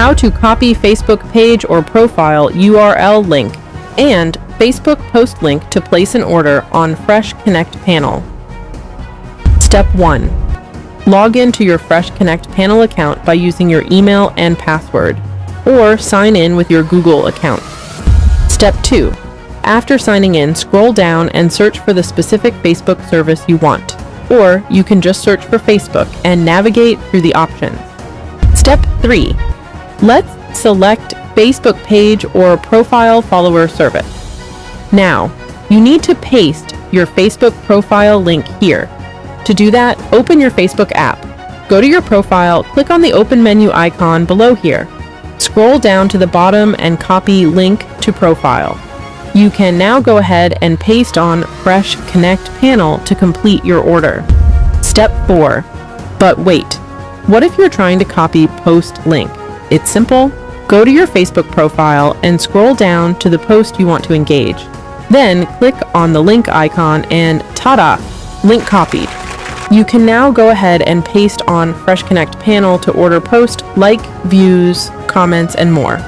how to copy Facebook page or profile URL link, and Facebook post link to place an order on Fresh Connect panel. Step 1. Log into your Fresh Connect panel account by using your email and password, or sign in with your Google account. Step 2. After signing in, scroll down and search for the specific Facebook service you want, or you can just search for Facebook and navigate through the options. Step 3. Let's select Facebook page or profile follower service. Now, you need to paste your Facebook profile link here. To do that, open your Facebook app. Go to your profile, click on the open menu icon below here. Scroll down to the bottom and copy link to profile. You can now go ahead and paste on Fresh Connect panel to complete your order. Step 4. But wait, what if you're trying to copy post link? It's simple. Go to your Facebook profile and scroll down to the post you want to engage. Then click on the link icon and ta-da! Link copied. You can now go ahead and paste on Fresh Connect panel to order post, like, views, comments, and more.